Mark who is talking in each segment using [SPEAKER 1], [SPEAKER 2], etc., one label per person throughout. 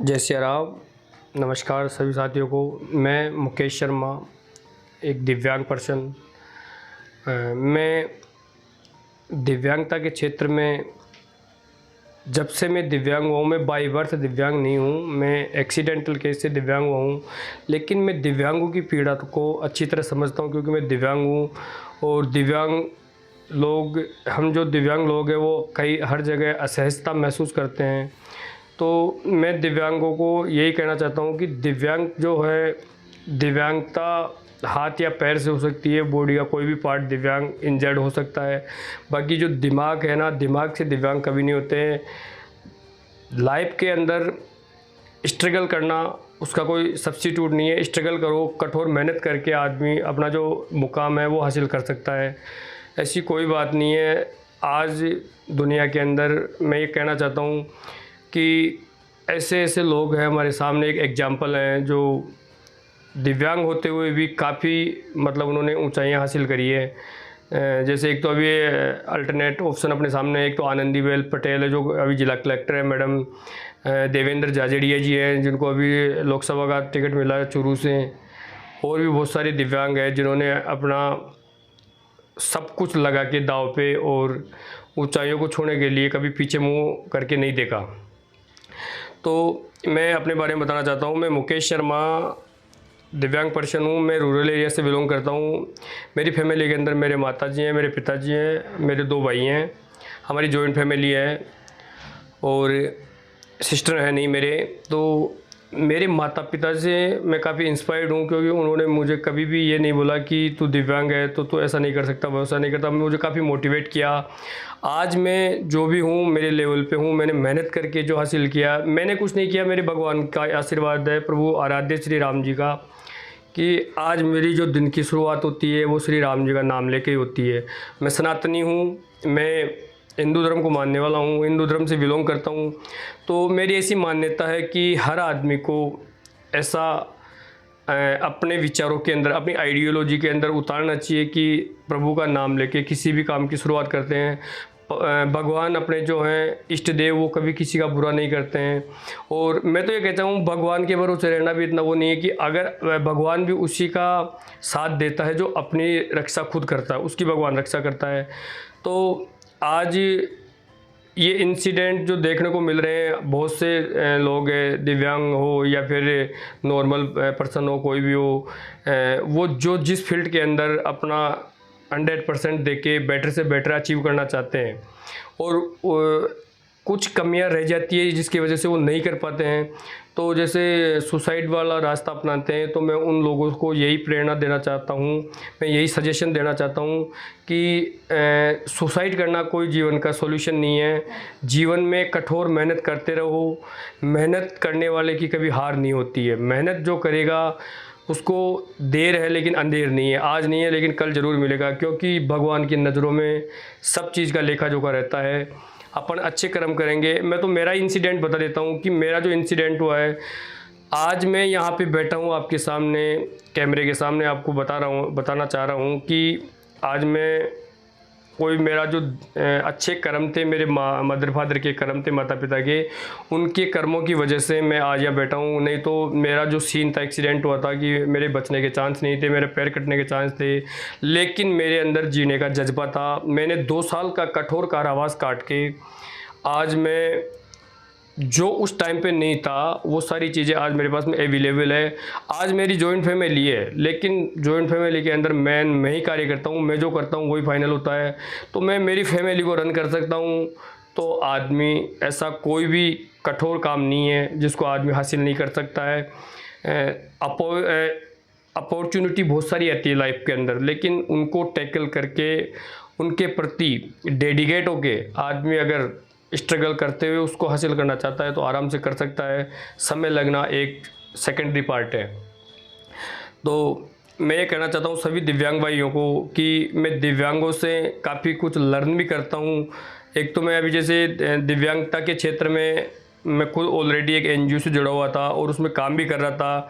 [SPEAKER 1] जय सिया राम। नमस्कार सभी साथियों को। मैं मुकेश शर्मा, एक दिव्यांग पर्सन। मैं दिव्यांगता के क्षेत्र में जब से मैं दिव्यांग हुआ हूँ, मैं बाई बर्थ दिव्यांग नहीं हूँ, मैं एक्सीडेंटल केस से दिव्यांग हुआ हूँ। लेकिन मैं दिव्यांगों की पीड़ा को अच्छी तरह समझता हूँ, क्योंकि मैं दिव्यांग हूँ। और दिव्यांग लोग, हम जो दिव्यांग लोग हैं वो हर जगह असहजता महसूस करते हैं। तो मैं दिव्यांगों को यही कहना चाहता हूँ कि दिव्यांग जो है, दिव्यांगता हाथ या पैर से हो सकती है, बॉडी का कोई भी पार्ट दिव्यांग इंजर्ड हो सकता है। बाकी जो दिमाग है ना, दिमाग से दिव्यांग कभी नहीं होते हैं। लाइफ के अंदर स्ट्रगल करना उसका कोई सब्स्टिट्यूट नहीं है। स्ट्रगल करो, कठोर मेहनत करके आदमी अपना जो मुकाम है वो हासिल कर सकता है। ऐसी कोई बात नहीं है। आज दुनिया के अंदर मैं ये कहना चाहता हूँ कि ऐसे ऐसे लोग हैं हमारे सामने। एक एग्जांपल हैं जो दिव्यांग होते हुए भी काफ़ी उन्होंने ऊंचाइयां हासिल करी है। जैसे एक तो अभी अल्टरनेट ऑप्शन अपने सामने, एक तो आनंदीबेन पटेल है जो अभी जिला कलेक्टर है, मैडम देवेंद्र झाझड़िया जी हैं जिनको अभी लोकसभा का टिकट मिला है चूरू से। और भी बहुत सारे दिव्यांग हैं जिन्होंने अपना सब कुछ लगा के दाव पे और ऊंचाइयों को छूने के लिए कभी पीछे मुंह करके नहीं देखा। तो मैं अपने बारे में बताना चाहता हूँ। मैं मुकेश शर्मा दिव्यांग पर्सन हूँ। मैं रूरल एरिया से बिलोंग करता हूँ। मेरी फैमिली के अंदर मेरे माताजी हैं, मेरे पिताजी हैं, मेरे 2 भाई हैं। हमारी जॉइंट फैमिली है और सिस्टर है नहीं मेरे। तो मेरे माता पिता से मैं काफ़ी इंस्पायर्ड हूँ, क्योंकि उन्होंने मुझे कभी भी ये नहीं बोला कि तू दिव्यांग है तो तू ऐसा नहीं कर सकता, वैसा नहीं करता। मुझे काफ़ी मोटिवेट किया। आज मैं जो भी हूँ मेरे लेवल पे हूँ। मैंने मेहनत करके जो हासिल किया, मैंने कुछ नहीं किया, मेरे भगवान का आशीर्वाद है, प्रभु आराध्य श्री राम जी का, कि आज मेरी जो दिन की शुरुआत होती है वो श्री राम जी का नाम लेके ही होती है। मैं सनातनी हूँ, मैं हिंदू धर्म को मानने वाला हूँ, हिंदू धर्म से बिलोंग करता हूँ। तो मेरी ऐसी मान्यता है कि हर आदमी को ऐसा अपने विचारों के अंदर, अपनी आइडियोलॉजी के अंदर उतारना चाहिए कि प्रभु का नाम लेके किसी भी काम की शुरुआत करते हैं। भगवान अपने जो हैं इष्ट देव, वो कभी किसी का बुरा नहीं करते हैं। और मैं तो ये कहता हूँ भगवान के भरोसे रहना भी इतना वो नहीं है कि अगर भगवान भी उसी का साथ देता है जो अपनी रक्षा खुद करता है, उसकी भगवान रक्षा करता है। तो आज ये इंसिडेंट जो देखने को मिल रहे हैं, बहुत से लोग हैं, दिव्यांग हो या फिर नॉर्मल पर्सन हो, कोई भी हो, वो जो जिस फील्ड के अंदर अपना 100% देके बेटर से बेटर अचीव करना चाहते हैं और कुछ कमियां रह जाती है जिसकी वजह से वो नहीं कर पाते हैं, तो जैसे सुसाइड वाला रास्ता अपनाते हैं। तो मैं उन लोगों को यही प्रेरणा देना चाहता हूँ, मैं यही सजेशन देना चाहता हूँ कि सुसाइड करना कोई जीवन का सॉल्यूशन नहीं है। जीवन में कठोर मेहनत करते रहो। मेहनत करने वाले की कभी हार नहीं होती है। मेहनत जो करेगा उसको देर है लेकिन अंधेर नहीं है। आज नहीं है लेकिन कल ज़रूर मिलेगा, क्योंकि भगवान की नज़रों में सब चीज़ का लेखा जोखा रहता है। अपन अच्छे कर्म करेंगे। मैं तो मेरा इंसिडेंट बता देता हूँ कि मेरा जो इंसिडेंट हुआ है, आज मैं यहाँ पे बैठा हूँ आपके सामने, कैमरे के सामने आपको बताना चाह रहा हूँ कि आज मैं कोई मेरा जो अच्छे कर्म थे, मेरे मदर फादर के कर्म थे, माता पिता के, उनके कर्मों की वजह से मैं आज यहाँ बैठा हूँ। नहीं तो मेरा जो सीन था, एक्सीडेंट हुआ था कि मेरे बचने के चांस नहीं थे, मेरे पैर कटने के चांस थे, लेकिन मेरे अंदर जीने का जज्बा था। मैंने 2 साल का कठोर कारावास काट के आज मैं जो उस टाइम पे नहीं था वो सारी चीज़ें आज मेरे पास में अवेलेबल है। आज मेरी जॉइंट फैमिली है, लेकिन जॉइंट फैमिली के अंदर मैं ही कार्य करता हूँ। मैं जो करता हूँ वही फाइनल होता है। तो मैं मेरी फैमिली को रन कर सकता हूँ। तो आदमी ऐसा कोई भी कठोर काम नहीं है जिसको आदमी हासिल नहीं कर सकता है। अपॉर्चुनिटी बहुत सारी आती है लाइफ के अंदर, लेकिन उनको टैकल करके उनके प्रति डेडिकेट होके आदमी अगर स्ट्रगल करते हुए उसको हासिल करना चाहता है तो आराम से कर सकता है। समय लगना एक सेकेंडरी पार्ट है। तो मैं ये कहना चाहता हूँ सभी दिव्यांग भाइयों को कि मैं दिव्यांगों से काफ़ी कुछ लर्न भी करता हूँ। एक तो मैं अभी जैसे दिव्यांगता के क्षेत्र में मैं खुद ऑलरेडी एक NGO से जुड़ा हुआ था और उसमें काम भी कर रहा था,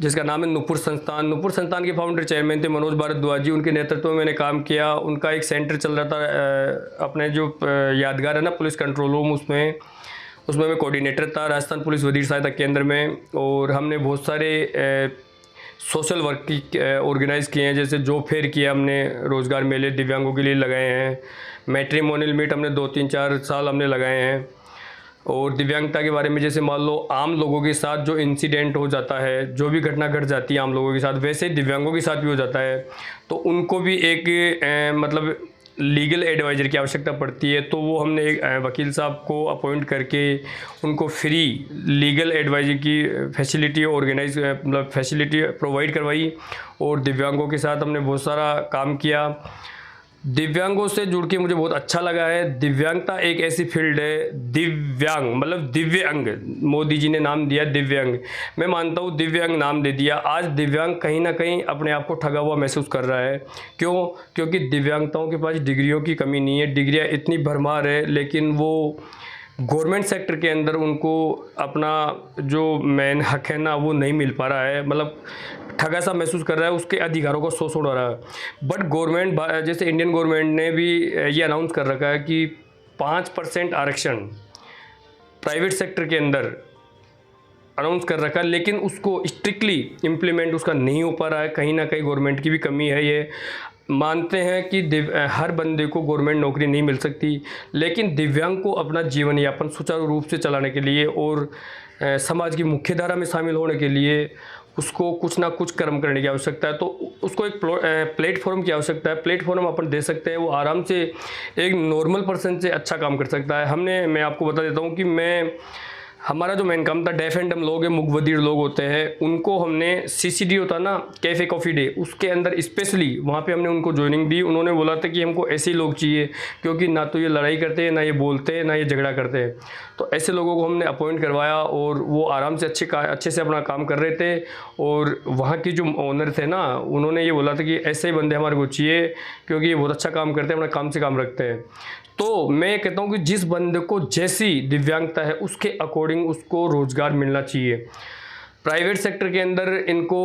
[SPEAKER 1] जिसका नाम है नूपुर संस्थान। नूपुर संस्थान के फाउंडर चेयरमैन थे मनोज भारद्वाज जी, उनके नेतृत्व में मैंने काम किया। उनका एक सेंटर चल रहा था अपने जो यादगार है ना पुलिस कंट्रोल रूम, उसमें उसमें मैं कोऑर्डिनेटर था राजस्थान पुलिस वजीर सहायता केंद्र में। और हमने बहुत सारे सोशल वर्क की ऑर्गेनाइज़ किए हैं, जैसे जॉब फेयर किया हमने, रोज़गार मेले दिव्यांगों के लिए लगाए हैं, मैट्रिमोनियल मीट हमने 2-3-4 साल हमने लगाए हैं। और दिव्यांगता के बारे में जैसे मान लो आम लोगों के साथ जो इंसिडेंट हो जाता है, जो भी घटना घट जाती है आम लोगों के साथ, वैसे ही दिव्यांगों के साथ भी हो जाता है, तो उनको भी एक मतलब लीगल एडवाइज़र की आवश्यकता पड़ती है। तो वो हमने एक वकील साहब को अपॉइंट करके उनको फ्री लीगल एडवाइज़र की फैसिलिटी ऑर्गेनाइज मतलब फैसिलिटी प्रोवाइड करवाई। और दिव्यांगों के साथ हमने बहुत सारा काम किया। दिव्यांगों से जुड़ के मुझे बहुत अच्छा लगा है। दिव्यांगता एक ऐसी फील्ड है, दिव्यांग मतलब दिव्य अंग, मोदी जी ने नाम दिया दिव्यांग। मैं मानता हूँ दिव्यांग नाम दे दिया। आज दिव्यांग कहीं ना कहीं अपने आप को ठगा हुआ महसूस कर रहा है। क्यों? क्योंकि दिव्यांगताओं के पास डिग्रियों की कमी नहीं है, डिग्रियाँ इतनी भरमार है, लेकिन वो गवर्नमेंट सेक्टर के अंदर उनको अपना जो मेन हक है ना वो नहीं मिल पा रहा है, मतलब ठगा सा महसूस कर रहा है, उसके अधिकारों को शोषण हो रहा है। बट गवर्नमेंट जैसे इंडियन गवर्नमेंट ने भी ये अनाउंस कर रखा है कि 5% आरक्षण प्राइवेट सेक्टर के अंदर अनाउंस कर रखा है, लेकिन उसको स्ट्रिक्टली इम्प्लीमेंट उसका नहीं हो पा रहा है। कहीं ना कहीं गवर्नमेंट की भी कमी है। ये मानते हैं कि हर बंदे को गवर्नमेंट नौकरी नहीं मिल सकती, लेकिन दिव्यांग को अपना जीवन यापन सुचारू रूप से चलाने के लिए और समाज की मुख्य धारा में शामिल होने के लिए उसको कुछ ना कुछ कर्म करने की आवश्यकता है। तो उसको एक प्लेटफॉर्म की आवश्यकता है। प्लेटफॉर्म अपन दे सकते हैं, वो आराम से एक नॉर्मल पर्सन से अच्छा काम कर सकता है। मैं आपको बता देता हूँ कि हमारा जो मेन काम था, डेफ एंड डम लोग हैं, मूकबधिर लोग होते हैं, उनको हमने CCD होता ना, कैफ़े कॉफ़ी डे, उसके अंदर स्पेशली वहाँ पे हमने उनको ज्वाइनिंग दी। उन्होंने बोला था कि हमको ऐसे लोग चाहिए, क्योंकि ना तो ये लड़ाई करते हैं, ना ये बोलते हैं, ना ये झगड़ा करते हैं। तो ऐसे लोगों को हमने अपॉइंट करवाया और वो आराम से अच्छे से अपना काम कर रहे थे। और वहाँ की जो ओनर थे ना, उन्होंने ये बोला था कि ऐसे ही बंदे हमारे को चाहिए, क्योंकि ये बहुत अच्छा काम करते हैं, अपना काम से काम रखते हैं। तो मैं कहता हूँ कि जिस बंदे को जैसी दिव्यांगता है उसके अकॉर्डिंग उसको रोज़गार मिलना चाहिए। प्राइवेट सेक्टर के अंदर इनको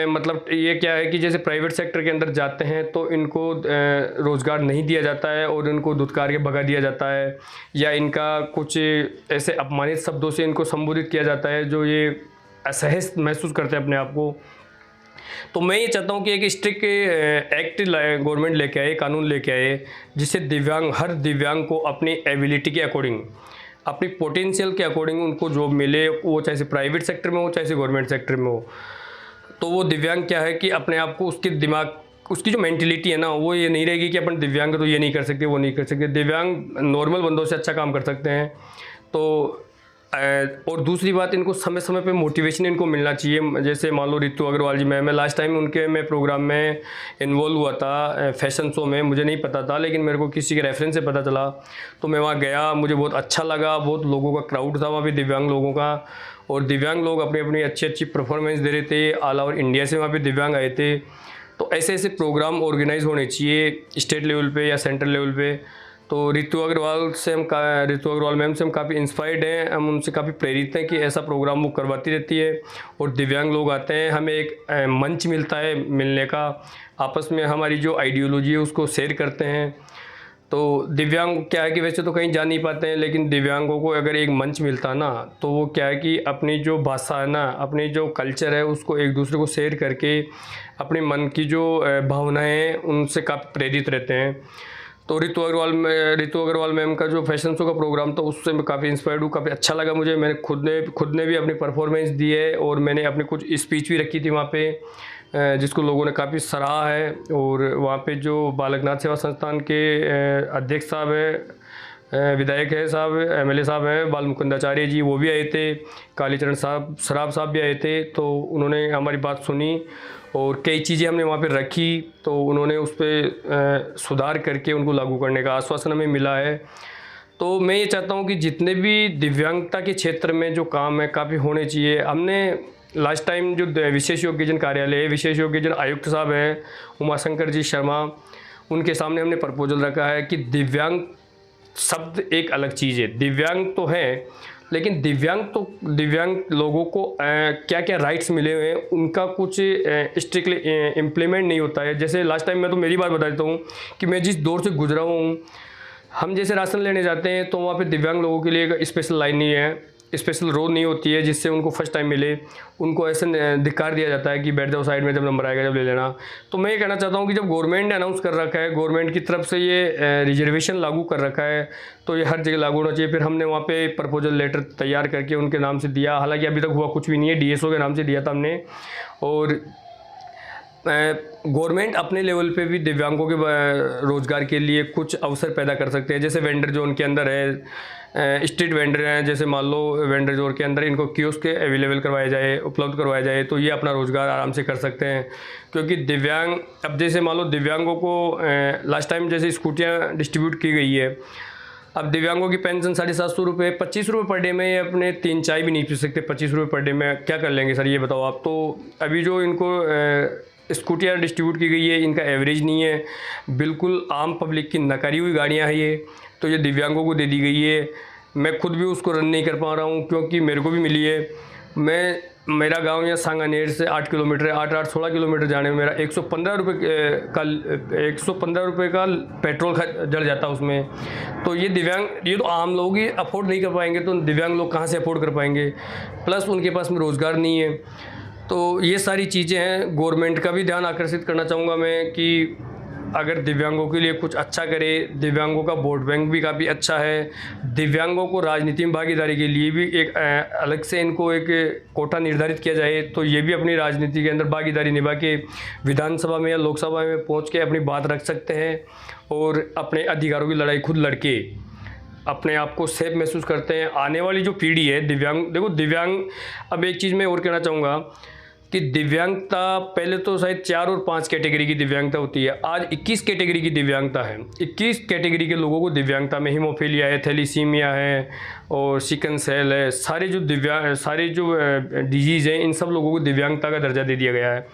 [SPEAKER 1] मतलब ये क्या है कि जैसे प्राइवेट सेक्टर के अंदर जाते हैं तो इनको रोज़गार नहीं दिया जाता है और इनको धुतकार के भगा दिया जाता है, या इनका कुछ ऐसे अपमानित शब्दों से इनको संबोधित किया जाता है जो ये असहज महसूस करते हैं अपने आप को। तो मैं ये चाहता हूँ कि एक स्ट्रिक्ट एक्ट गवर्नमेंट लेके आए, कानून लेके आए, जिससे हर दिव्यांग को अपनी एबिलिटी के अकॉर्डिंग, अपनी पोटेंशियल के अकॉर्डिंग उनको जॉब मिले, वो चाहे से प्राइवेट सेक्टर में हो चाहे से गवर्नमेंट सेक्टर में हो। तो वो दिव्यांग क्या है कि अपने आप को उसकी जो मेंटिलिटी है ना, वो ये नहीं रहेगी कि अपन दिव्यांग तो ये नहीं कर सकते, वो नहीं कर सकते। दिव्यांग नॉर्मल बंदों से अच्छा काम कर सकते हैं। तो और दूसरी बात, इनको समय समय पे मोटिवेशन इनको मिलना चाहिए। जैसे मान लो रितु अग्रवाल जी, मैं लास्ट टाइम मैं प्रोग्राम में इन्वॉल्व हुआ था, फैशन शो में, मुझे नहीं पता था, लेकिन मेरे को किसी के रेफरेंस से पता चला। तो मैं वहाँ गया, मुझे बहुत अच्छा लगा। बहुत लोगों का क्राउड था वहाँ पे, दिव्यांग लोगों का, और दिव्यांग लोग अपनी अपनी अच्छी परफॉर्मेंस दे रहे थे। ऑल ओवर इंडिया से वहाँ पर दिव्यांग आए थे। तो ऐसे प्रोग्राम ऑर्गेनाइज होने चाहिए स्टेट लेवल पे या सेंट्रल लेवल पे। तो रितु अग्रवाल मैम से हम काफ़ी इंस्पायर्ड हैं, हम उनसे काफ़ी प्रेरित हैं कि ऐसा प्रोग्राम वो करवाती रहती है और दिव्यांग लोग आते हैं, हमें एक मंच मिलता है मिलने का, आपस में हमारी जो आइडियोलॉजी है उसको शेयर करते हैं। तो दिव्यांग क्या है कि वैसे तो कहीं जा नहीं पाते हैं, लेकिन दिव्यांगों को अगर एक मंच मिलता ना, तो वो क्या है कि अपनी जो भाषा है ना, अपनी जो कल्चर है, उसको एक दूसरे को शेयर करके अपने मन की जो भावनाएं हैं उनसे काफ़ी प्रेरित रहते हैं। तो रितु अग्रवाल मैम का जो फैशन शो का प्रोग्राम था, उससे मैं काफ़ी इंस्पायर्ड हूँ, काफ़ी अच्छा लगा मुझे। मैंने खुद ने भी अपनी परफॉर्मेंस दी है और मैंने अपनी कुछ स्पीच भी रखी थी वहाँ पे, जिसको लोगों ने काफ़ी सराहा है। और वहाँ पे जो बालकनाथ सेवा संस्थान के अध्यक्ष साहब हैं, विधायक है साहब, MLA साहब हैं बाल मुकुंदाचार्य जी, वो भी आए थे। कालीचरण सराफ साहब भी आए थे। तो उन्होंने हमारी बात सुनी और कई चीज़ें हमने वहाँ पे रखी, तो उन्होंने उस पर सुधार करके उनको लागू करने का आश्वासन हमें मिला है। तो मैं ये चाहता हूँ कि जितने भी दिव्यांगता के क्षेत्र में जो काम है काफ़ी होने चाहिए। हमने लास्ट टाइम जो विशेष योग्यजन कार्यालय, विशेष योग्यजन आयुक्त साहब हैं उमाशंकर जी शर्मा, उनके सामने हमने प्रपोजल रखा है कि दिव्यांग शब्द एक अलग चीज़ है। दिव्यांग तो है, लेकिन दिव्यांग लोगों को क्या क्या राइट्स मिले हुए हैं उनका कुछ स्ट्रिक्टली इम्प्लीमेंट नहीं होता है। जैसे लास्ट टाइम मैं तो मेरी बात बता देता हूँ कि मैं जिस दौर से गुजरा हूँ, हम जैसे राशन लेने जाते हैं तो वहाँ पे दिव्यांग लोगों के लिए एक स्पेशल लाइन नहीं है, स्पेशल रो नहीं होती है जिससे उनको फर्स्ट टाइम मिले। उनको ऐसे धिक्कार दिया जाता है कि बैठ जाओ साइड में, जब नंबर आएगा जब ले लेना। तो मैं ये कहना चाहता हूँ कि जब गवर्नमेंट ने अनाउंस कर रखा है, गवर्नमेंट की तरफ से ये रिजर्वेशन लागू कर रखा है, तो ये हर जगह लागू होना चाहिए। फिर हमने वहाँ पे प्रपोजल लेटर तैयार करके उनके नाम से दिया, हालांकि अभी तक हुआ कुछ भी नहीं है, DSO के नाम से दिया था हमने। और गवर्नमेंट अपने लेवल पे भी दिव्यांगों के रोज़गार के लिए कुछ अवसर पैदा कर सकते हैं। जैसे वेंडर जोन के अंदर है, स्ट्रीट वेंडर हैं, जैसे मान लो वेंडर जोन के अंदर इनको कियोस्क अवेलेबल करवाए जाए, उपलब्ध करवाया जाए, तो ये अपना रोज़गार आराम से कर सकते हैं। क्योंकि दिव्यांग, अब जैसे मान लो दिव्यांगों को लास्ट टाइम जैसे स्कूटियाँ डिस्ट्रीब्यूट की गई है, अब दिव्यांगों की पेंशन 750 रुपये, 25 रुपये पर डे में ये अपने 3 चाय भी नहीं पी सकते। 25 रुपये पर डे में क्या कर लेंगे सर, ये बताओ आप। तो अभी जो इनको स्कूटियाँ डिस्ट्रीब्यूट की गई है, इनका एवरेज नहीं है, बिल्कुल आम पब्लिक की नकारी हुई गाड़ियाँ हैं ये, तो ये दिव्यांगों को दे दी गई है। मैं खुद भी उसको रन नहीं कर पा रहा हूँ क्योंकि मेरे को भी मिली है। मेरा गांव यहाँ सांगानेर से 8 किलोमीटर है, 8 16 किलोमीटर जाने में मेरा 115 रुपये का पेट्रोल जल जाता है उसमें। तो ये तो आम लोग ही अफोर्ड नहीं कर पाएंगे, तो दिव्यांग लोग कहाँ से अफोर्ड कर पाएंगे। प्लस उनके पास में रोज़गार नहीं है। तो ये सारी चीज़ें हैं। गवर्नमेंट का भी ध्यान आकर्षित करना चाहूँगा मैं कि अगर दिव्यांगों के लिए कुछ अच्छा करे। दिव्यांगों का वोट बैंक भी काफ़ी अच्छा है। दिव्यांगों को राजनीति में भागीदारी के लिए भी एक अलग से इनको एक कोटा निर्धारित किया जाए, तो ये भी अपनी राजनीति के अंदर भागीदारी निभा के विधानसभा में या लोकसभा में पहुंच के अपनी बात रख सकते हैं और अपने अधिकारों की लड़ाई खुद लड़के अपने आप को सेफ महसूस करते हैं। आने वाली जो पीढ़ी है दिव्यांग, अब एक चीज़ मैं और कहना चाहूँगा कि दिव्यांगता पहले तो शायद 4 और 5 कैटेगरी की दिव्यांगता होती है, आज 21 कैटेगरी की दिव्यांगता है। 21 कैटेगरी के लोगों को दिव्यांगता में हीमोफीलिया है, थैलीसीमिया है और सिकल सेल है। सारे जो डिजीज़ हैं, इन सब लोगों को दिव्यांगता का दर्जा दे दिया गया है।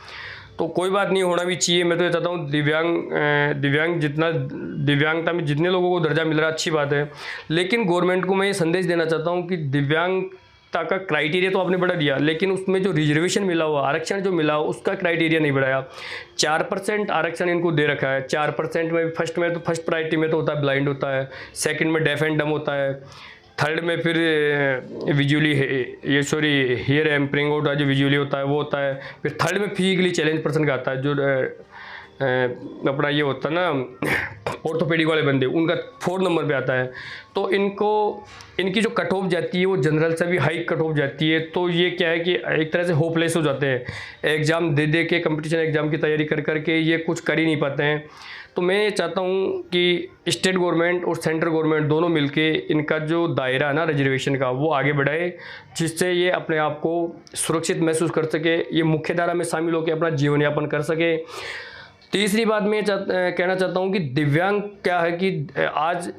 [SPEAKER 1] तो कोई बात नहीं, होना भी चाहिए। मैं तो ये चाहता हूँ दिव्यांगता में जितने लोगों को दर्जा मिल रहा है अच्छी बात है, लेकिन गवर्नमेंट को मैं ये संदेश देना चाहता हूँ कि दिव्यांगता का क्राइटेरिया तो आपने बढ़ा दिया, लेकिन उसमें जो रिजर्वेशन मिला हुआ, आरक्षण जो मिला हुआ, उसका क्राइटेरिया नहीं बढ़ाया। 4% आरक्षण इनको दे रखा है। 4% में फर्स्ट प्रायोरिटी में तो होता है ब्लाइंड होता है, सेकंड में डेफ एंड डम होता है, थर्ड में फिर हियर एम्परिंग होता है जो विजुअली होता है वो होता है, फिर थर्ड में फिजिकली चैलेंज पर्सन का आता है जो अपना ये होता है ना ऑर्थोपेडिक वाले बंदे, उनका 4 नंबर पे आता है। तो इनकी जो कट ऑफ जाती है वो जनरल से भी हाई कट ऑफ जाती है। तो ये क्या है कि एक तरह से होपलेस हो जाते हैं, एग्ज़ाम दे के कंपटीशन एग्ज़ाम की तैयारी कर के ये कुछ कर ही नहीं पाते हैं। तो मैं ये चाहता हूँ कि स्टेट गवर्नमेंट और सेंट्रल गवर्नमेंट दोनों मिलके इनका जो दायरा है ना रिजर्वेशन का, वो आगे बढ़ाए, जिससे ये अपने आप को सुरक्षित महसूस कर सके, ये मुख्य धारा में शामिल होकर अपना जीवन यापन कर सके। तीसरी बात मैं कहना चाहता हूँ कि दिव्यांग क्या है कि आज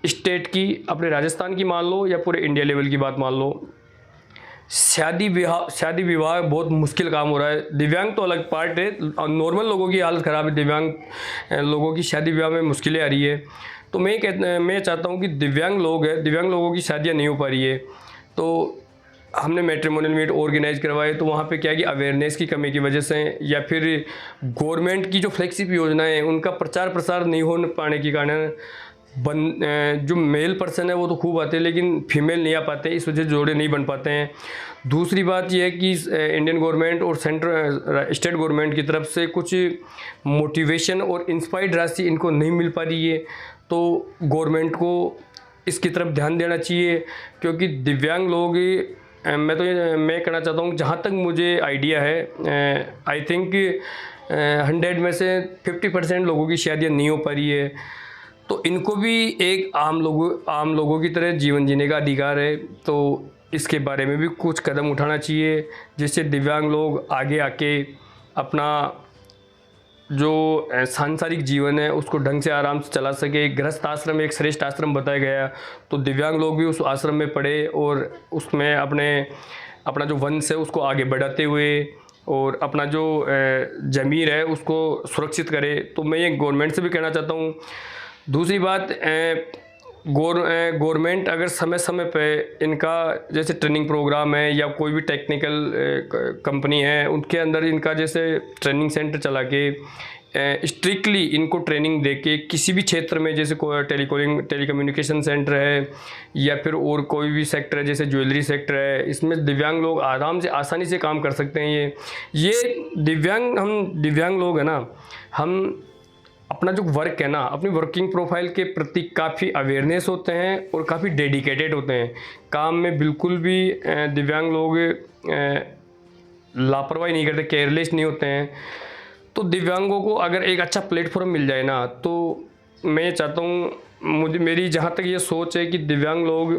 [SPEAKER 1] स्टेट की, अपने राजस्थान की मान लो या पूरे इंडिया लेवल की बात मान लो, शादी विवाह बहुत मुश्किल काम हो रहा है। दिव्यांग तो अलग पार्ट है, नॉर्मल लोगों की हालत ख़राब है, दिव्यांग लोगों की शादी विवाह में मुश्किलें आ रही है। तो मैं चाहता हूँ कि दिव्यांग लोगों की शादियाँ नहीं हो पा रही है। तो हमने मैट्रिमोनियल मीट ऑर्गेनाइज करवाए, तो वहाँ पे क्या है कि अवेयरनेस की कमी की वजह से या फिर गवर्नमेंट की जो फ्लैगशिप योजनाएं हैं उनका प्रचार प्रसार नहीं हो पाने के कारण जो मेल पर्सन है वो तो खूब आते हैं लेकिन फीमेल नहीं आ पाते, इस वजह से जोड़े नहीं बन पाते हैं। दूसरी बात यह है कि इंडियन गवर्नमेंट और स्टेट गवर्नमेंट की तरफ से कुछ मोटिवेशन और इंस्पायर्ड राशि इनको नहीं मिल पा रही है। तो गवर्नमेंट को इसकी तरफ ध्यान देना चाहिए, क्योंकि दिव्यांग लोग मैं कहना चाहता हूँ, जहाँ तक मुझे आइडिया है, आई थिंक 100 में से 50% लोगों की शादियाँ नहीं हो पा रही है। तो इनको भी एक आम लोगों की तरह जीवन जीने का अधिकार है। तो इसके बारे में भी कुछ कदम उठाना चाहिए, जिससे दिव्यांग लोग आगे आके अपना जो सांसारिक जीवन है उसको ढंग से आराम से चला सके। गृहस्थ आश्रम एक श्रेष्ठ आश्रम बताया गया, तो दिव्यांग लोग भी उस आश्रम में पढ़े और उसमें अपना जो वंश है उसको आगे बढ़ाते हुए और अपना जो ज़मीर है उसको सुरक्षित करे। तो मैं ये गवर्नमेंट से भी कहना चाहता हूँ। दूसरी बात, गवर्नमेंट अगर समय समय पे इनका जैसे ट्रेनिंग प्रोग्राम है या कोई भी टेक्निकल कंपनी है उनके अंदर इनका जैसे ट्रेनिंग सेंटर चला के स्ट्रिक्टली इनको ट्रेनिंग देके किसी भी क्षेत्र में, जैसे कोई टेलीकम्युनिकेशन सेंटर है या फिर और कोई भी सेक्टर है जैसे ज्वेलरी सेक्टर है, इसमें दिव्यांग लोग आराम से आसानी से काम कर सकते हैं। ये दिव्यांग लोग हैं ना, हम अपना जो वर्क है ना, अपनी वर्किंग प्रोफाइल के प्रति काफ़ी अवेयरनेस होते हैं और काफ़ी डेडिकेटेड होते हैं काम में। बिल्कुल भी दिव्यांग लोग लापरवाही नहीं करते, केयरलेस नहीं होते हैं। तो दिव्यांगों को अगर एक अच्छा प्लेटफॉर्म मिल जाए ना, तो मैं चाहता हूँ, मेरी जहाँ तक ये सोच है कि दिव्यांग लोग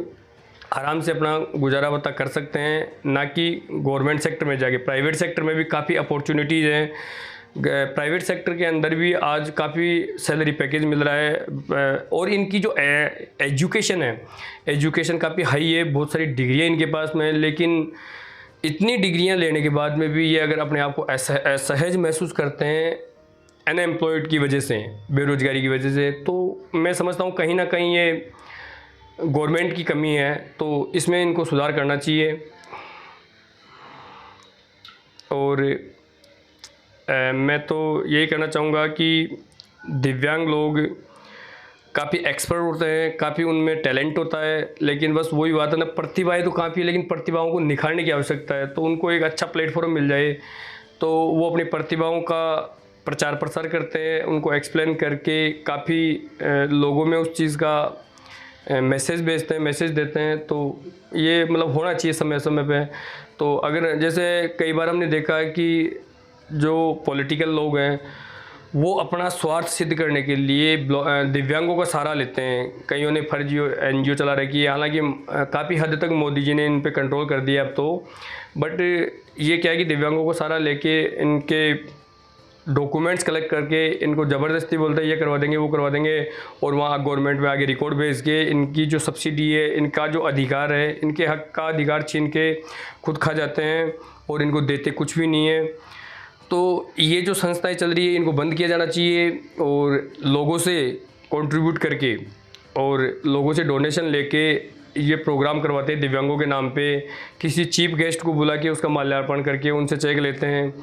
[SPEAKER 1] आराम से अपना गुजारा बता कर सकते हैं, ना कि गवर्नमेंट सेक्टर में जाके। प्राइवेट सेक्टर में भी काफ़ी अपॉर्चुनिटीज़ हैं। प्राइवेट सेक्टर के अंदर भी आज काफ़ी सैलरी पैकेज मिल रहा है, और इनकी जो एजुकेशन है, एजुकेशन काफ़ी हाई है, बहुत सारी डिग्रियाँ इनके पास में। लेकिन इतनी डिग्रियां लेने के बाद में भी ये अगर अपने आप को असहज महसूस करते हैं अनएम्प्लॉयड की वजह से, बेरोज़गारी की वजह से, तो मैं समझता हूँ कहीं ना कहीं ये गवर्नमेंट की कमी है। तो इसमें इनको सुधार करना चाहिए। और मैं तो यही कहना चाहूँगा कि दिव्यांग लोग काफ़ी एक्सपर्ट होते हैं, काफ़ी उनमें टैलेंट होता है, लेकिन बस वही बात है ना, प्रतिभाएं तो काफ़ी है, लेकिन प्रतिभाओं को निखारने की आवश्यकता है। तो उनको एक अच्छा प्लेटफॉर्म मिल जाए तो वो अपनी प्रतिभाओं का प्रचार प्रसार करते हैं, उनको एक्सप्लेन करके काफ़ी लोगों में उस चीज़ का मैसेज भेजते हैं, मैसेज देते हैं। तो ये मतलब होना चाहिए समय समय पे। तो अगर जैसे कई बार हमने देखा है कि जो पॉलिटिकल लोग हैं वो अपना स्वार्थ सिद्ध करने के लिए दिव्यांगों का सहारा लेते हैं। कईयों ने फर्जी NGO चला रखी है, हालांकि काफ़ी हद तक मोदी जी ने इन पे कंट्रोल कर दिया अब तो। बट ये क्या है कि दिव्यांगों को सहारा लेके इनके डॉक्यूमेंट्स कलेक्ट करके इनको ज़बरदस्ती बोलते हैं ये करवा देंगे वो करवा देंगे, और वहाँ गवर्नमेंट में आगे रिकॉर्ड भेज के इनकी जो सब्सिडी है, इनका जो अधिकार है, इनके हक का अधिकार छीन के खुद खा जाते हैं और इनको देते कुछ भी नहीं है। तो ये जो संस्थाएं चल रही है इनको बंद किया जाना चाहिए, और लोगों से कंट्रीब्यूट करके और लोगों से डोनेशन लेके ये प्रोग्राम करवाते हैं दिव्यांगों के नाम पे। किसी चीफ गेस्ट को बुला के उसका माल्यार्पण करके उनसे चेक लेते हैं,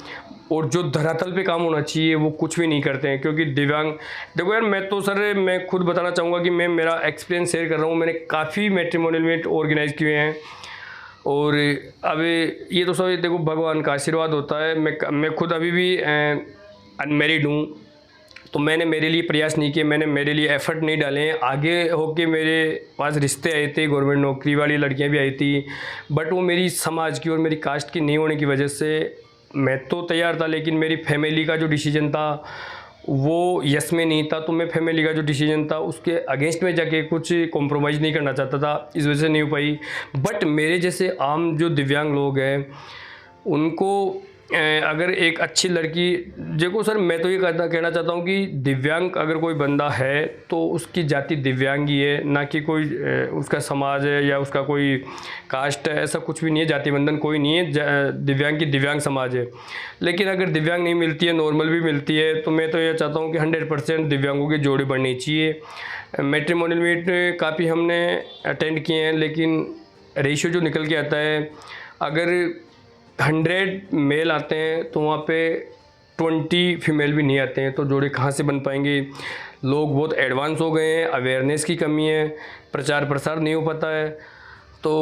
[SPEAKER 1] और जो धरातल पे काम होना चाहिए वो कुछ भी नहीं करते हैं। क्योंकि दिव्यांग, देखो यार, मैं खुद बताना चाहूँगा कि मैं मेरा एक्सपीरियंस शेयर कर रहा हूँ। मैंने काफ़ी मैट्रिमोनियल इवेंट ऑर्गेनाइज़ किए हैं, और अब ये तो सब देखो भगवान का आशीर्वाद होता है। मैं खुद अभी भी अनमेरिड हूँ, तो मैंने मेरे लिए प्रयास नहीं किए, मैंने मेरे लिए एफर्ट नहीं डाले हैं। आगे होके मेरे पास रिश्ते आए थे, गवर्नमेंट नौकरी वाली लड़कियां भी आई थी, बट वो मेरी समाज की और मेरी कास्ट की नहीं होने की वजह से मैं तो तैयार था, लेकिन मेरी फैमिली का जो डिसीजन था वो यस में नहीं था। तो मैं फैमिली का जो डिसीजन था उसके अगेंस्ट में जाके कुछ कॉम्प्रोमाइज़ नहीं करना चाहता था, इस वजह से नहीं हो पाई। बट मेरे जैसे आम जो दिव्यांग लोग हैं उनको अगर एक अच्छी लड़की, देखो सर, मैं तो ये कहना चाहता हूँ कि दिव्यांग अगर कोई बंदा है तो उसकी जाति दिव्यांग ही है, ना कि कोई उसका समाज है या उसका कोई कास्ट है, ऐसा कुछ भी नहीं है। जाति बंधन कोई नहीं है, दिव्यांग की दिव्यांग समाज है। लेकिन अगर दिव्यांग नहीं मिलती है, नॉर्मल भी मिलती है, तो मैं तो ये चाहता हूँ कि 100% दिव्यांगों के जोड़े बढ़नी चाहिए। मैट्रिमोनियल मीट काफ़ी हमने अटेंड किए हैं, लेकिन रेशियो जो निकल के आता है, अगर 100 मेल आते हैं तो वहाँ पे 20 फीमेल भी नहीं आते हैं, तो जोड़े कहाँ से बन पाएंगे। लोग बहुत एडवांस हो गए हैं, अवेयरनेस की कमी है, प्रचार प्रसार नहीं हो पाता है। तो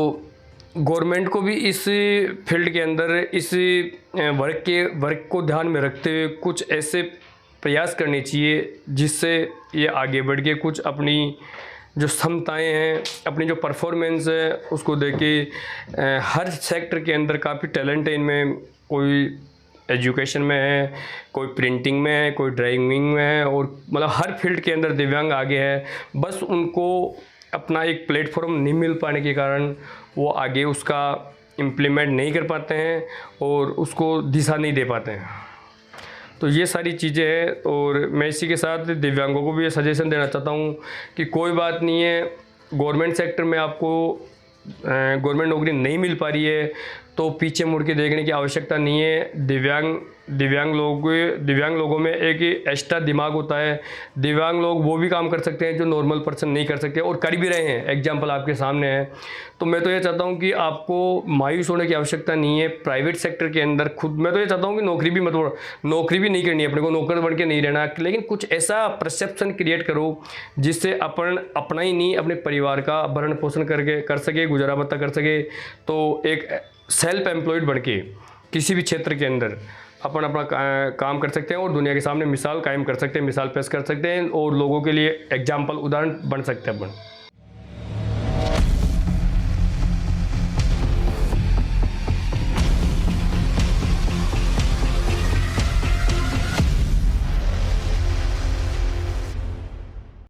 [SPEAKER 1] गवर्नमेंट को भी इस फील्ड के अंदर इस वर्क को ध्यान में रखते हुए कुछ ऐसे प्रयास करने चाहिए जिससे ये आगे बढ़ के कुछ अपनी जो क्षमताएँ हैं, अपनी जो परफॉर्मेंस है उसको देके हर सेक्टर के अंदर काफ़ी टैलेंट है इनमें। कोई एजुकेशन में है, कोई प्रिंटिंग में है, कोई ड्राइंग में है, और मतलब हर फील्ड के अंदर दिव्यांग आगे है। बस उनको अपना एक प्लेटफॉर्म नहीं मिल पाने के कारण वो आगे उसका इम्प्लीमेंट नहीं कर पाते हैं और उसको दिशा नहीं दे पाते हैं। तो ये सारी चीज़ें हैं, और मैं इसी के साथ दिव्यांगों को भी ये सजेशन देना चाहता हूँ कि कोई बात नहीं है, गवर्नमेंट सेक्टर में आपको गवर्नमेंट नौकरी नहीं मिल पा रही है तो पीछे मुड़ के देखने की आवश्यकता नहीं है। दिव्यांग लोगों में एक एक्स्ट्रा दिमाग होता है। दिव्यांग लोग वो भी काम कर सकते हैं जो नॉर्मल पर्सन नहीं कर सकते, और कर भी रहे हैं, एग्जाम्पल आपके सामने है। तो मैं तो ये चाहता हूँ कि आपको मायूस होने की आवश्यकता नहीं है। प्राइवेट सेक्टर के अंदर खुद मैं तो ये चाहता हूँ कि नौकरी भी नहीं करनी है, अपने को नौकर बन के नहीं रहना, लेकिन कुछ ऐसा परसेप्शन क्रिएट करो जिससे अपन अपना ही नहीं अपने परिवार का भरण पोषण कर सके, गुजारा भत्ता कर सके। तो एक सेल्फ एम्प्लॉयड बन के किसी भी क्षेत्र के अंदर अपन अपना काम कर सकते हैं और दुनिया के सामने मिसाल कायम कर सकते हैं, मिसाल पेश कर सकते हैं, और लोगों के लिए एग्जाम्पल उदाहरण बन सकते हैं अपन।